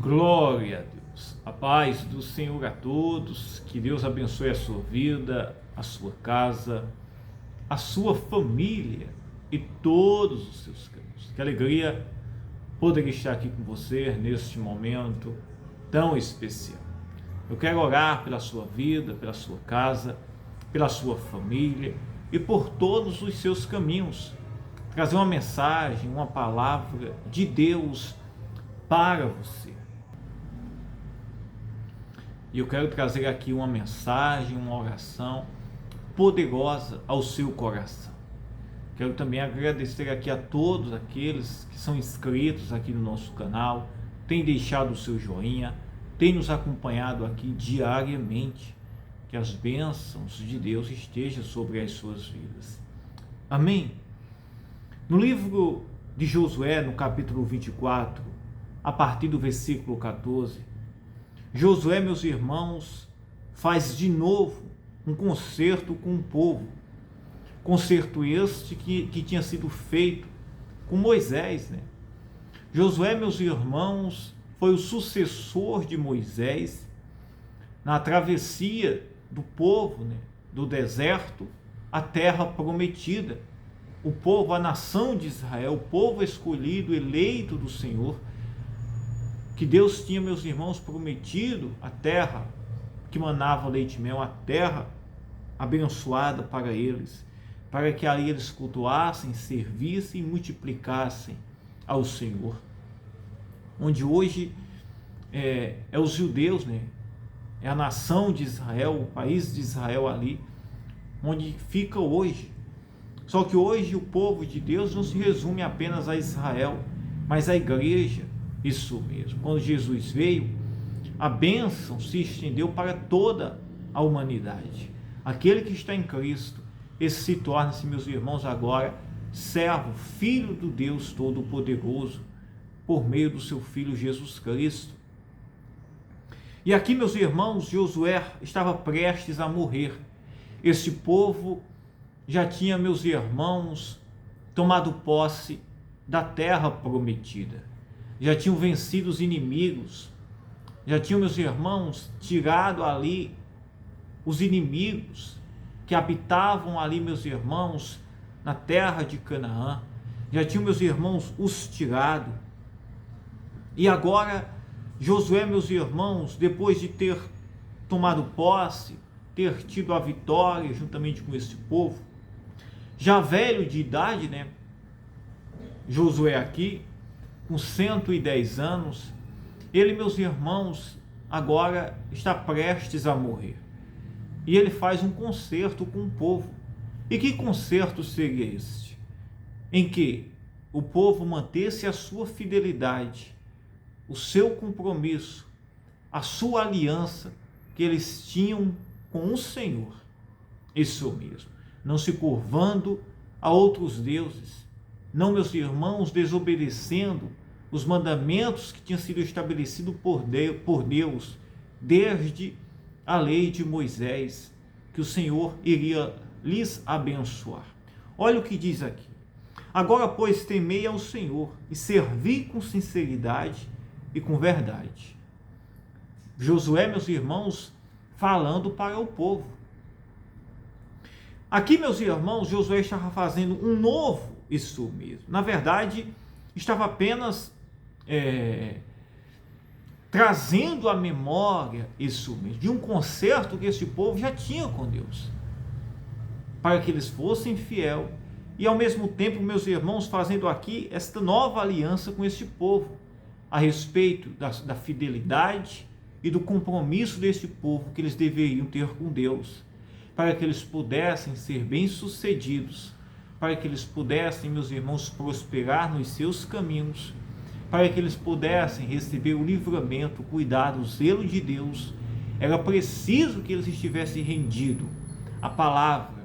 Glória a Deus. A paz do Senhor a todos. Que Deus abençoe a sua vida, a sua casa, a sua família e todos os seus caminhos. Que alegria poder estar aqui com você neste momento tão especial. Eu quero orar pela sua vida, pela sua casa, pela sua família e por todos os seus caminhos. Trazer uma mensagem, uma palavra de Deus para você. E eu quero trazer aqui uma mensagem, uma oração poderosa ao seu coração. Quero também agradecer aqui a todos aqueles que são inscritos aqui no nosso canal, têm deixado o seu joinha, têm nos acompanhado aqui diariamente. Que as bênçãos de Deus estejam sobre as suas vidas. Amém? No livro de Josué, no capítulo 24, a partir do versículo 14, Josué, meus irmãos, faz de novo um concerto com o povo. Concerto este que tinha sido feito com Moisés, né? Josué, meus irmãos, foi o sucessor de Moisés na travessia do povo, né, do deserto à terra prometida. O povo, a nação de Israel, o povo escolhido, eleito do Senhor, que Deus tinha, meus irmãos, prometido a terra que manava leite e mel, a terra abençoada para eles, para que ali eles cultuassem, servissem e multiplicassem ao Senhor. Onde hoje é os judeus, né? É a nação de Israel, o país de Israel ali, onde fica hoje. Só que hoje o povo de Deus não se resume apenas a Israel, mas a igreja. Isso mesmo, quando Jesus veio, a bênção se estendeu para toda a humanidade. Aquele que está em Cristo, esse se torna-se, meus irmãos, agora servo, filho do Deus Todo-Poderoso, por meio do seu Filho Jesus Cristo. E aqui, meus irmãos, Josué estava prestes a morrer. Esse povo já tinha, meus irmãos, tomado posse da terra prometida. Já tinham vencido os inimigos, já tinham, meus irmãos, tirado ali os inimigos que habitavam ali, meus irmãos, na terra de Canaã, já tinham, meus irmãos, os tirado. E agora, Josué, meus irmãos, depois de ter tomado posse, ter tido a vitória juntamente com esse povo, já velho de idade, né? Josué aqui, com 110 anos, ele, meus irmãos, agora está prestes a morrer. E ele faz um concerto com o povo. E que concerto seria este? Em que o povo mantesse a sua fidelidade, o seu compromisso, a sua aliança que eles tinham com o Senhor. Isso mesmo. Não se curvando a outros deuses. Não, meus irmãos, desobedecendo os mandamentos que tinham sido estabelecidos por Deus, desde a lei de Moisés, que o Senhor iria lhes abençoar. Olha o que diz aqui. Agora, pois, temei ao Senhor e servi com sinceridade e com verdade. Josué, meus irmãos, falando para o povo. Aqui, meus irmãos, Josué estava fazendo um novo, isso mesmo. Na verdade, estava apenas trazendo à memória isso mesmo, de um concerto que esse povo já tinha com Deus, para que eles fossem fiéis, e ao mesmo tempo, meus irmãos, fazendo aqui esta nova aliança com esse povo, a respeito da fidelidade e do compromisso desse povo que eles deveriam ter com Deus, para que eles pudessem ser bem-sucedidos, para que eles pudessem, meus irmãos, prosperar nos seus caminhos, para que eles pudessem receber o livramento, o cuidado, o zelo de Deus. Era preciso que eles estivessem rendidos à palavra,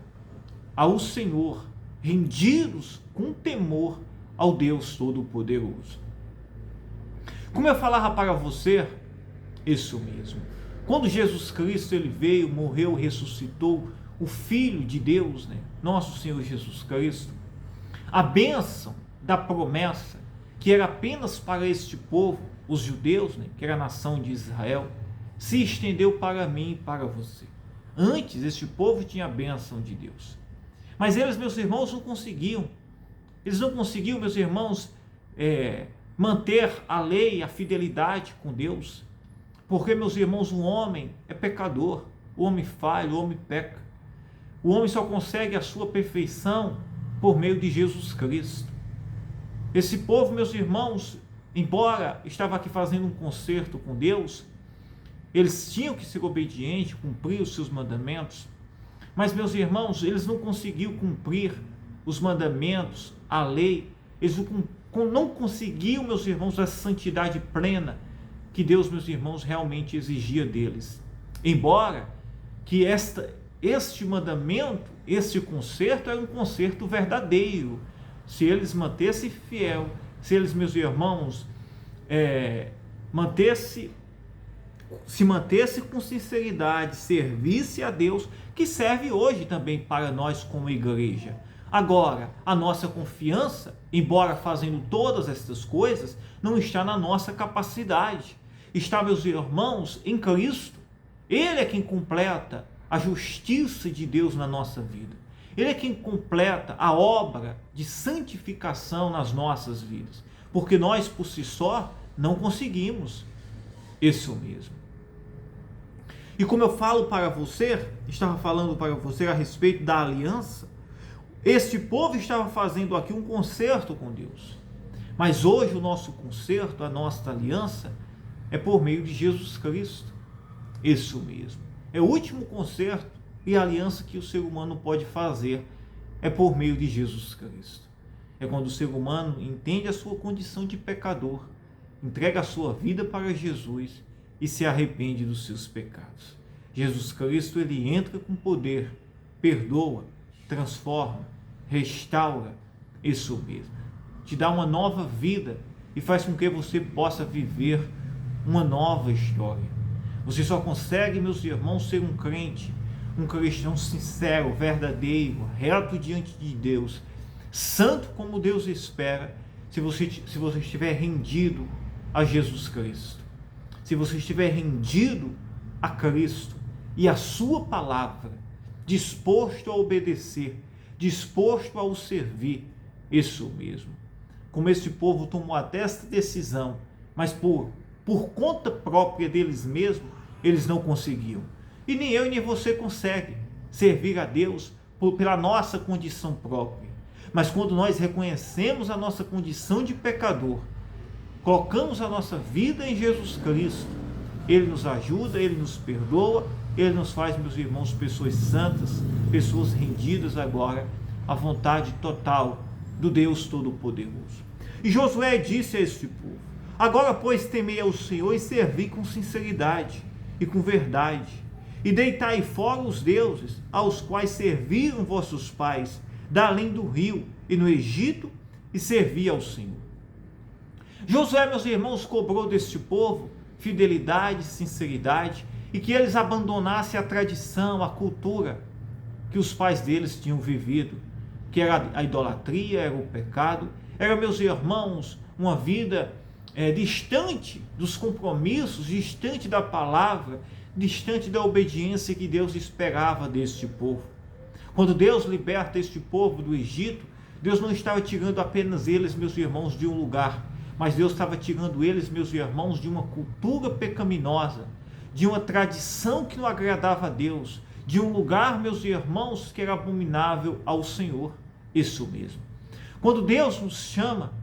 ao Senhor, rendidos com temor ao Deus Todo-Poderoso. Como eu falava para você, isso mesmo, quando Jesus Cristo ele veio, morreu, ressuscitou, o Filho de Deus, né? Nosso Senhor Jesus Cristo, a bênção da promessa que era apenas para este povo, os judeus, né, que era a nação de Israel, se estendeu para mim e para você. Antes, este povo tinha a bênção de Deus. Mas eles, meus irmãos, não conseguiam. Eles não conseguiam, meus irmãos, manter a lei, a fidelidade com Deus. Porque, meus irmãos, o homem é pecador. O homem falha, o homem peca. O homem só consegue a sua perfeição por meio de Jesus Cristo. Esse povo, meus irmãos, embora estava aqui fazendo um concerto com Deus, eles tinham que ser obedientes, cumprir os seus mandamentos, mas, meus irmãos, eles não conseguiam cumprir os mandamentos, a lei, eles não conseguiam, meus irmãos, a santidade plena que Deus, meus irmãos, realmente exigia deles. Embora que este mandamento, este concerto, era um concerto verdadeiro. Se eles mantessem fiel, se eles, meus irmãos, se mantesse com sinceridade, servisse a Deus, que serve hoje também para nós como igreja. Agora, a nossa confiança, embora fazendo todas estas coisas, não está na nossa capacidade. Está, meus irmãos, em Cristo. Ele é quem completa a justiça de Deus na nossa vida. Ele é quem completa a obra de santificação nas nossas vidas. Porque nós, por si só, não conseguimos isso mesmo. E como eu falo para você, estava falando para você a respeito da aliança, este povo estava fazendo aqui um concerto com Deus. Mas hoje o nosso concerto, a nossa aliança, é por meio de Jesus Cristo. Isso mesmo. É o último concerto e aliança que o ser humano pode fazer, é por meio de Jesus Cristo. É quando o ser humano entende a sua condição de pecador, entrega a sua vida para Jesus e se arrepende dos seus pecados. Jesus Cristo, ele entra com poder, perdoa, transforma, restaura, isso mesmo. Te dá uma nova vida e faz com que você possa viver uma nova história. Você só consegue, meus irmãos, ser um crente, um cristão sincero, verdadeiro, reto diante de Deus, santo como Deus espera, se você estiver rendido a Jesus Cristo. Se você estiver rendido a Cristo e a sua palavra, disposto a obedecer, disposto a o servir, isso mesmo. Como esse povo tomou até esta decisão, mas por conta própria deles mesmos, eles não conseguiam. E nem eu e nem você consegue servir a Deus pela nossa condição própria. Mas quando nós reconhecemos a nossa condição de pecador, colocamos a nossa vida em Jesus Cristo, Ele nos ajuda, Ele nos perdoa, Ele nos faz, meus irmãos, pessoas santas, pessoas rendidas agora à vontade total do Deus Todo-Poderoso. E Josué disse a este povo: agora, pois, temei ao Senhor e servi com sinceridade e com verdade, e deitai fora os deuses aos quais serviram vossos pais, da além do rio e no Egito, e servi ao Senhor. Josué, meus irmãos, cobrou deste povo fidelidade, sinceridade, e que eles abandonassem a tradição, a cultura que os pais deles tinham vivido, que era a idolatria, era o pecado, era, meus irmãos, uma vida distante dos compromissos, distante da palavra, distante da obediência que Deus esperava deste povo. Quando Deus liberta este povo do Egito, Deus não estava tirando apenas eles, meus irmãos, de um lugar, mas Deus estava tirando eles, meus irmãos, de uma cultura pecaminosa, de uma tradição que não agradava a Deus, de um lugar, meus irmãos, que era abominável ao Senhor. Isso mesmo. Quando Deus nos chama,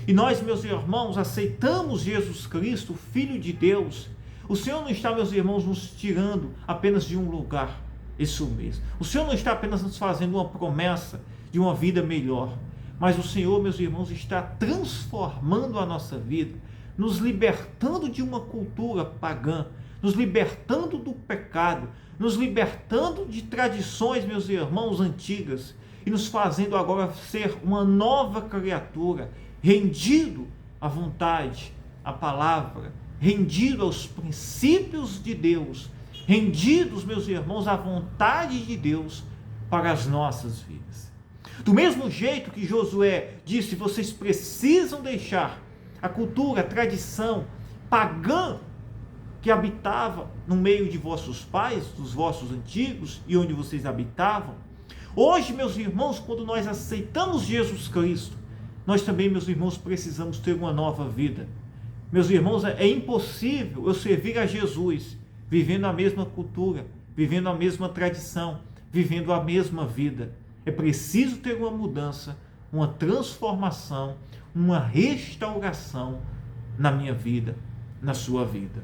e nós, meus irmãos, aceitamos Jesus Cristo, Filho de Deus, o Senhor não está, meus irmãos, nos tirando apenas de um lugar. Isso mesmo. O Senhor não está apenas nos fazendo uma promessa de uma vida melhor, mas o Senhor, meus irmãos, está transformando a nossa vida, nos libertando de uma cultura pagã, nos libertando do pecado, nos libertando de tradições, meus irmãos, antigas, e nos fazendo agora ser uma nova criatura, rendido à vontade, à palavra, rendido aos princípios de Deus, rendidos, meus irmãos, à vontade de Deus para as nossas vidas. Do mesmo jeito que Josué disse: vocês precisam deixar a cultura, a tradição pagã que habitava no meio de vossos pais, dos vossos antigos e onde vocês habitavam. Hoje, meus irmãos, quando nós aceitamos Jesus Cristo, nós também, meus irmãos, precisamos ter uma nova vida. Meus irmãos, é impossível eu servir a Jesus vivendo a mesma cultura, vivendo a mesma tradição, vivendo a mesma vida. É preciso ter uma mudança, uma transformação, uma restauração na minha vida, na sua vida.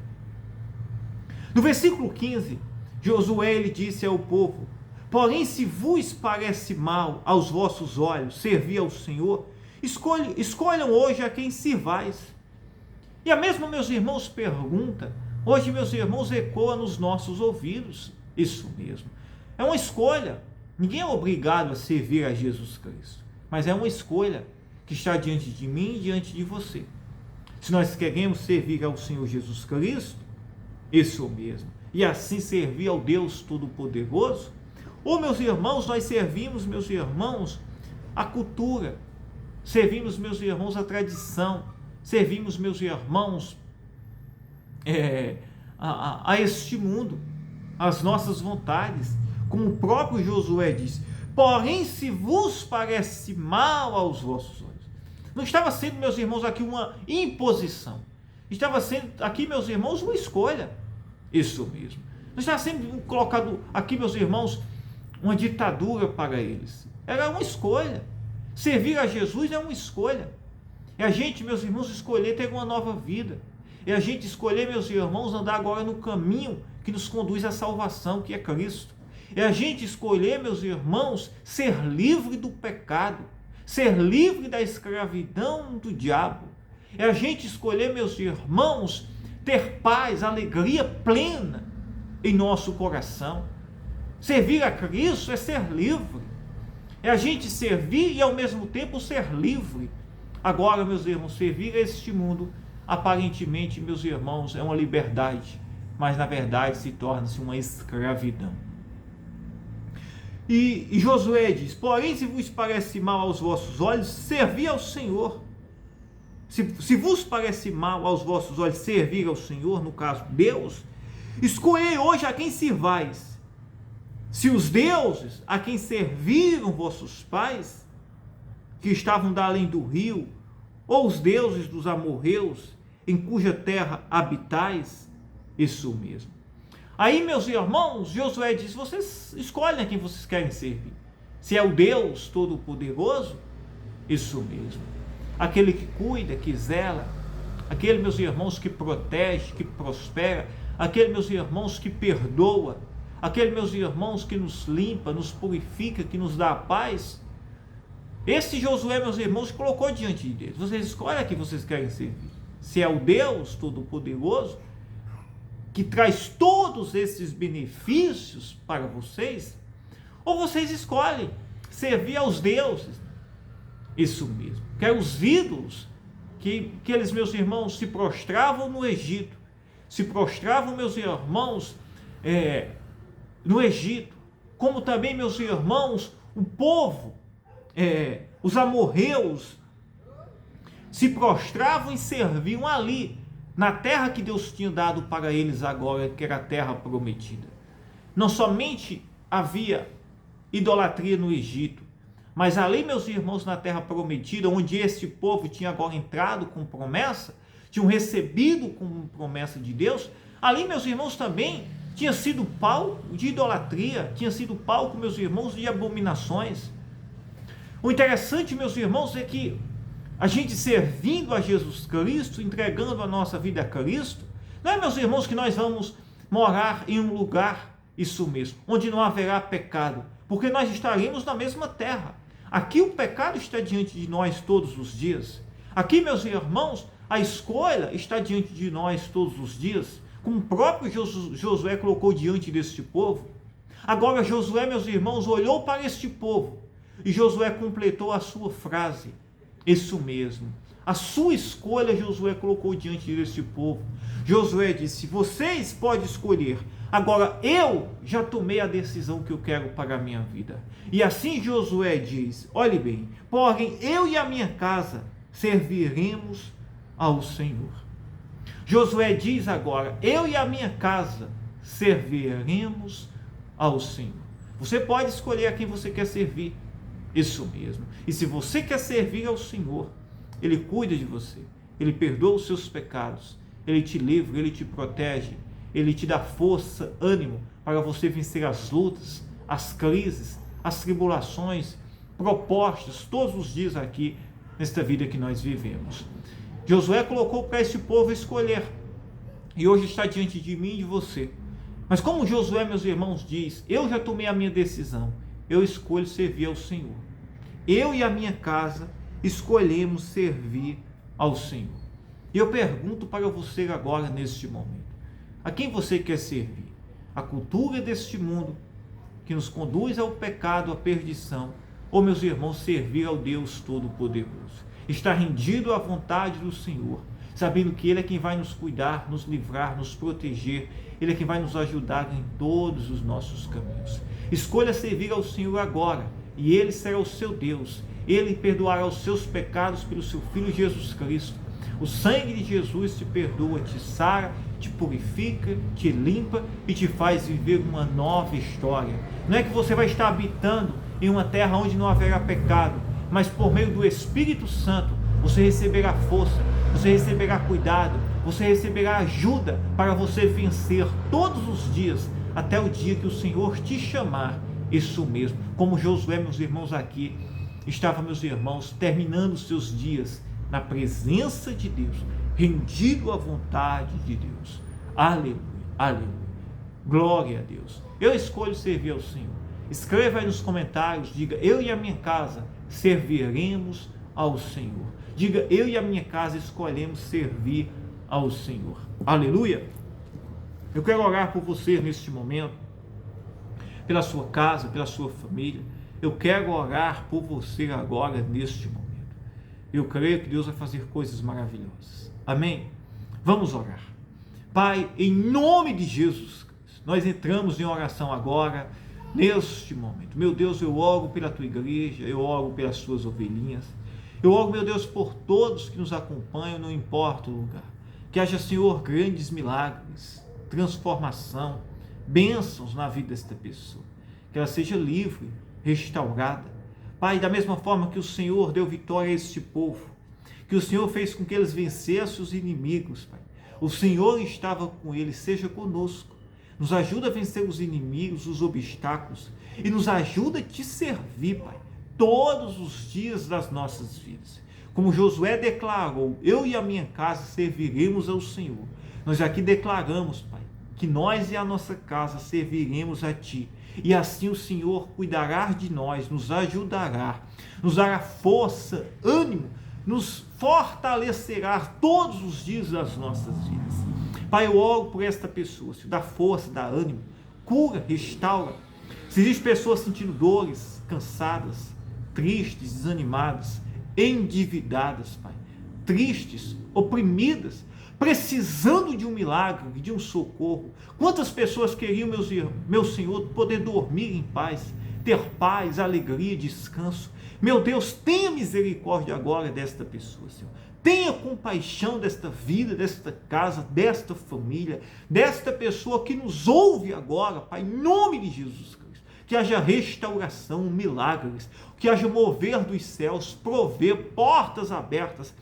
No versículo 15, Josué ele disse ao povo: porém, se vos parece mal aos vossos olhos servir ao Senhor, escolham hoje a quem sirvais. E a mesma, meus irmãos, pergunta, hoje, meus irmãos, ecoa nos nossos ouvidos. Isso mesmo. É uma escolha. Ninguém é obrigado a servir a Jesus Cristo, mas é uma escolha que está diante de mim e diante de você. Se nós queremos servir ao Senhor Jesus Cristo, isso mesmo, e assim servir ao Deus Todo-Poderoso, ou, meus irmãos, nós servimos, meus irmãos, a cultura, servimos, meus irmãos, a tradição, servimos, meus irmãos, a este mundo, as nossas vontades, como o próprio Josué diz: porém, se vos parece mal aos vossos olhos. Não estava sendo, meus irmãos, aqui uma imposição, estava sendo aqui, meus irmãos, uma escolha. Isso mesmo. Não estava sendo colocado aqui, meus irmãos, uma ditadura para eles. Era uma escolha. Servir a Jesus é uma escolha. É a gente, meus irmãos, escolher ter uma nova vida. É a gente escolher, meus irmãos, andar agora no caminho que nos conduz à salvação, que é Cristo. É a gente escolher, meus irmãos, ser livre do pecado, ser livre da escravidão do diabo. É a gente escolher, meus irmãos, ter paz, alegria plena em nosso coração. Servir a Cristo é ser livre. É a gente servir e ao mesmo tempo ser livre. Agora, meus irmãos, servir a este mundo, aparentemente, meus irmãos, é uma liberdade, mas na verdade se torna-se uma escravidão. E Josué diz: porém, se vos parece mal aos vossos olhos, servi ao Senhor. Se vos parece mal aos vossos olhos servir ao Senhor, no caso Deus, escolhei hoje a quem sirvais. Se os deuses a quem serviram vossos pais, que estavam da além do rio, ou os deuses dos amorreus, em cuja terra habitais, isso mesmo. Aí, meus irmãos, Josué diz: vocês escolhem a quem vocês querem servir. Se é o Deus Todo-Poderoso, isso mesmo. Aquele que cuida, que zela, aquele, meus irmãos, que protege, que prospera, aquele, meus irmãos, que perdoa, aquele, meus irmãos, que nos limpa, nos purifica, que nos dá a paz. Esse Josué, meus irmãos, colocou diante de Deus. Vocês escolhem a quem vocês querem servir. Se é o Deus Todo-Poderoso, que traz todos esses benefícios para vocês, ou vocês escolhem servir aos deuses. Isso mesmo. Que eram os ídolos que eles, meus irmãos, se prostravam no Egito. Se prostravam, meus irmãos, no Egito. Como também, meus irmãos, o povo, os amorreus, se prostravam e serviam ali, na terra que Deus tinha dado para eles agora, que era a terra prometida. Não somente havia idolatria no Egito, mas ali, meus irmãos, na terra prometida, onde este povo tinha agora entrado com promessa, tinham recebido com promessa de Deus, ali, meus irmãos, também tinha sido palco de idolatria, tinha sido palco, meus irmãos, de abominações. O interessante, meus irmãos, é que a gente servindo a Jesus Cristo, entregando a nossa vida a Cristo, não é, meus irmãos, que nós vamos morar em um lugar, isso mesmo, onde não haverá pecado, porque nós estaremos na mesma terra. Aqui o pecado está diante de nós todos os dias. Aqui, meus irmãos, a escolha está diante de nós todos os dias, como o próprio Josué colocou diante deste povo. Agora Josué, meus irmãos, olhou para este povo e Josué completou a sua frase. Isso mesmo. A sua escolha Josué colocou diante deste povo. Josué disse: vocês podem escolher. Agora eu já tomei a decisão que eu quero para a minha vida. E assim Josué diz: olhe bem, porém eu e a minha casa serviremos ao Senhor. Josué diz agora: eu e a minha casa serviremos ao Senhor. Você pode escolher a quem você quer servir. Isso mesmo. E se você quer servir ao Senhor, Ele cuida de você, Ele perdoa os seus pecados, Ele te livra, Ele te protege, Ele te dá força, ânimo para você vencer as lutas, as crises, as tribulações propostas todos os dias aqui nesta vida que nós vivemos. Josué colocou para esse povo escolher, e hoje está diante de mim e de você. Mas como Josué, meus irmãos, diz: eu já tomei a minha decisão, eu escolho servir ao Senhor. Eu e a minha casa escolhemos servir ao Senhor. E eu pergunto para você agora, neste momento: a quem você quer servir? A cultura deste mundo, que nos conduz ao pecado, à perdição, ou, meus irmãos, servir ao Deus Todo-Poderoso? Estar rendido à vontade do Senhor, sabendo que Ele é quem vai nos cuidar, nos livrar, nos proteger, Ele é quem vai nos ajudar em todos os nossos caminhos. Escolha servir ao Senhor agora, e Ele será o seu Deus. Ele perdoará os seus pecados pelo seu Filho Jesus Cristo. O sangue de Jesus te perdoa, te sara, te purifica, te limpa e te faz viver uma nova história. Não é que você vai estar habitando em uma terra onde não haverá pecado, mas por meio do Espírito Santo você receberá força, você receberá cuidado, você receberá ajuda para você vencer todos os dias, até o dia que o Senhor te chamar. Isso mesmo, como Josué, meus irmãos, aqui estava, meus irmãos, terminando os seus dias na presença de Deus, rendido à vontade de Deus. Aleluia, aleluia, glória a Deus. Eu escolho servir ao Senhor. Escreva aí nos comentários, diga: eu e a minha casa serviremos ao Senhor. Diga: eu e a minha casa escolhemos servir ao Senhor. Aleluia. Eu quero orar por você neste momento, pela sua casa, pela sua família. Eu quero orar por você agora neste momento. Eu creio que Deus vai fazer coisas maravilhosas. Amém? Vamos orar. Pai, em nome de Jesus Cristo, nós entramos em oração agora, neste momento. Meu Deus, eu oro pela tua igreja, eu oro pelas tuas ovelhinhas. Eu oro, meu Deus, por todos que nos acompanham, não importa o lugar. Que haja, Senhor, grandes milagres, transformação, bênçãos na vida desta pessoa. Que ela seja livre, restaurada. Pai, da mesma forma que o Senhor deu vitória a este povo, que o Senhor fez com que eles vencessem os inimigos, Pai. O Senhor estava com eles, seja conosco. Nos ajuda a vencer os inimigos, os obstáculos, e nos ajuda a te servir, Pai, todos os dias das nossas vidas. Como Josué declarou: eu e a minha casa serviremos ao Senhor. Nós aqui declaramos, Pai, que nós e a nossa casa serviremos a Ti. E assim o Senhor cuidará de nós, nos ajudará, nos dará força, ânimo, nos fortalecerá todos os dias das nossas vidas. Pai, eu oro por esta pessoa, Senhor, dá força, dá ânimo, cura, restaura. Se existem pessoas sentindo dores, cansadas, tristes, desanimadas, endividadas, Pai, tristes, oprimidas, precisando de um milagre, de um socorro. Quantas pessoas queriam, meu Senhor, poder dormir em paz, ter paz, alegria, descanso. Meu Deus, tenha misericórdia agora desta pessoa, Senhor. Tenha compaixão desta vida, desta casa, desta família, desta pessoa que nos ouve agora, Pai, em nome de Jesus Cristo. Que haja restauração, milagres, que haja mover dos céus, prover portas abertas.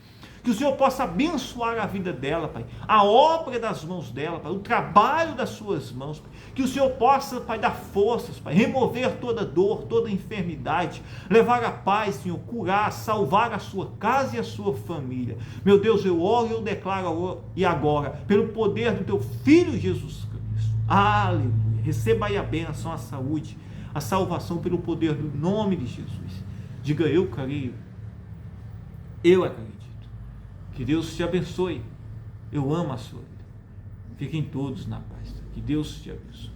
Que o Senhor possa abençoar a vida dela, Pai, a obra das mãos dela, Pai, o trabalho das suas mãos, Pai. Que o Senhor possa, Pai, dar forças, Pai, remover toda dor, toda enfermidade, levar a paz, Senhor, curar, salvar a sua casa e a sua família. Meu Deus, eu oro e eu declaro e agora, pelo poder do Teu Filho Jesus Cristo. Aleluia. Receba aí a bênção, a saúde, a salvação pelo poder do nome de Jesus. Diga: eu creio, eu acredito. Que Deus te abençoe. Eu amo a sua vida. Fiquem todos na paz. Que Deus te abençoe.